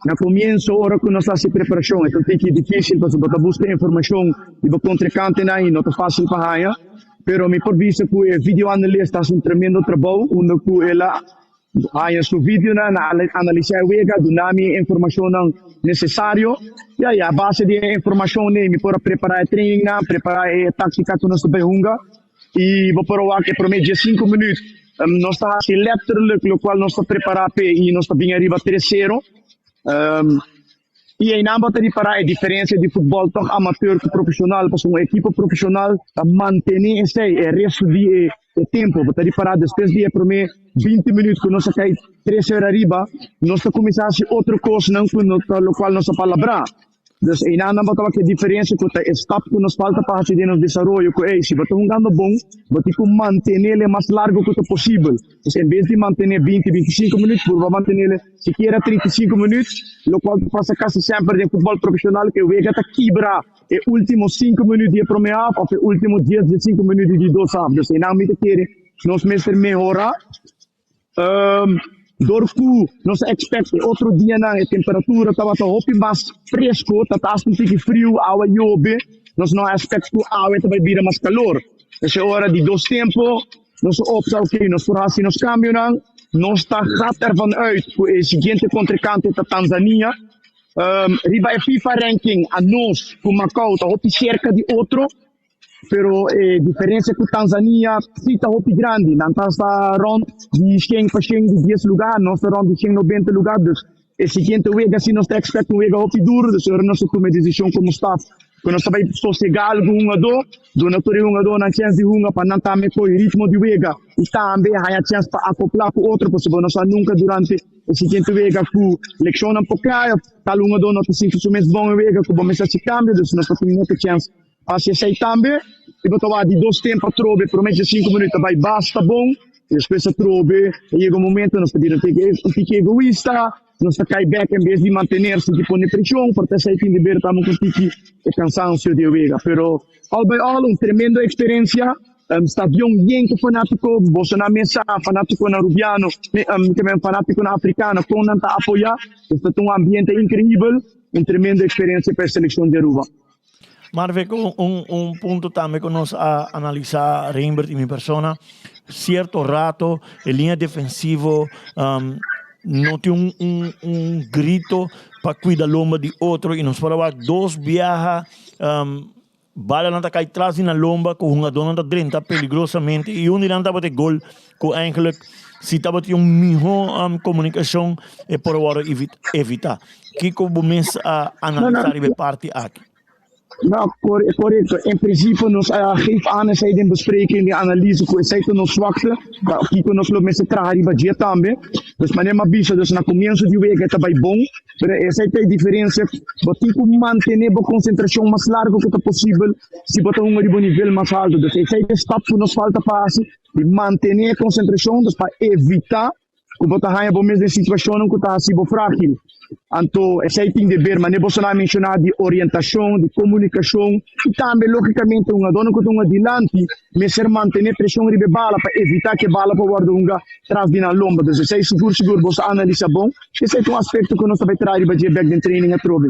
No comienzo, ahora que nós hace preparação, então tem que difícil para você buscar informação e para contrincante aí, não é fácil para aí. Pero me por vista que o vídeo analista faz tremendo trabalho, onde ela há seu vídeo na analisar o ega, dunami informação necessário, e aí a base de informação né, me por preparar training, preparar a tática que nós behunga, e vou provar que por meio de 5 minutos nós está assim letterlijk, o qual nós está preparado e nós está bem arriba 3-0. E aí não pode reparar a diferença de futebol tão amador que profissional, porque uma equipe profissional mantém esse resto de tempo. Pode reparar depois de por mim 20 minutos que nós cai 3 horas arriba, nós começamos outra coisa não no qual nós palavra. Então, aí não pode ter diferença que o stop que nos falta para fazer no desenvolvimento, que se você jogando bom, você tem manter ele mais largo que possível. Então, em vez de manter 20-25 minutos, por manter ele sequer 35 minutos, o qual passa quase sempre em futebol profissional que o Vega está quebra os últimos 5 minutos de primeira half ou os últimos 15 minutos de dois half. Então, não me quer nós mesmos melhorar. Dorku, nós expect outro dia na temperatura estava mais fresco, estava um pouco frio, água chove, nós não expect que a água vai vir mais calor. Essa hora de dois tempos, nós opta ok, nós por assim nós cambiamos, nós está ervan uit voor o seguinte contracante da Tanzânia, riba a FIFA ranking a nós com Macau está cerca de outro. Pero diferença que Tanzânia está muito grande, não está rond de 100 para 10 lugares, não está rond de 190 lugares. E seguinte vez se nós está expectando um vega muito duro, então nós tomamos decisão como staff, que nós vai sossegar algum jogador, do natural jogador na chance de jogar para não estar com o ritmo de vega, e também há a chance para acoplar com outro, porque nós nunca durante o seguinte vega que leciona um pouquinho, tal jogador não se sente mais bom vega, que vamos fazer cambio, então nós temos muita chance. Assim sei também, e vou tomar de 2 tempos a trobe, por meio de 5 minutos vai basta bom, e depois a trobe, e chega um momento nós podemos ter um pouco egoísta, nós cai back em vez de manter-se de pôr pressão, porque sei que em libertamos com um pouco de cansaço de vega, pero all by all, tremenda experiência, stadion gente fanático, Bolsonaro mesa, fanático na Rubiano, também fanático na Africana, com nanta apoiar, este é um ambiente incrível, tremenda experiência para a seleção de Aruba. Mas vejo ponto também que nós analisar Reinberg e minha persona, certo rato, a linha defensiva não tem grito para cuidar da lomba de outro e nós falamos 2 viajas, bala não está cai atrás na lomba com uma dona da drenta perigosamente e não está bater gol com eigenlijk se estava tendo melhor comunicação e por agora evitar. Que como mês analisar e parte aqui. Nou, correct. In principe, nos geef aan zij in bespreking, die analyse, zij kunnen ons zwakte, die kunnen ons met z'n traag budget também. Dus maar neem bisa, dus na comienzo de week het bij bom, maar zij tem diferença, wat tipo mantener a concentração mais largo que possível, se botar riba nível mais alto. Dus zij tem stap que nos falta fase, de mantener a concentração, dus para evitar que botar raia bom mesmo em situação que está assim frágil. Então, esse aí tem de ver, mas nem você não mencionar de orientação, de comunicação, e também, logicamente, uma dona que está adiante, mas ser manter pressão de bala para evitar que a bala para guardar uma atrás de na lomba. Então, esse aí seguro, você analisa bom, esse é um aspecto que nós também traz de back de training a trobe.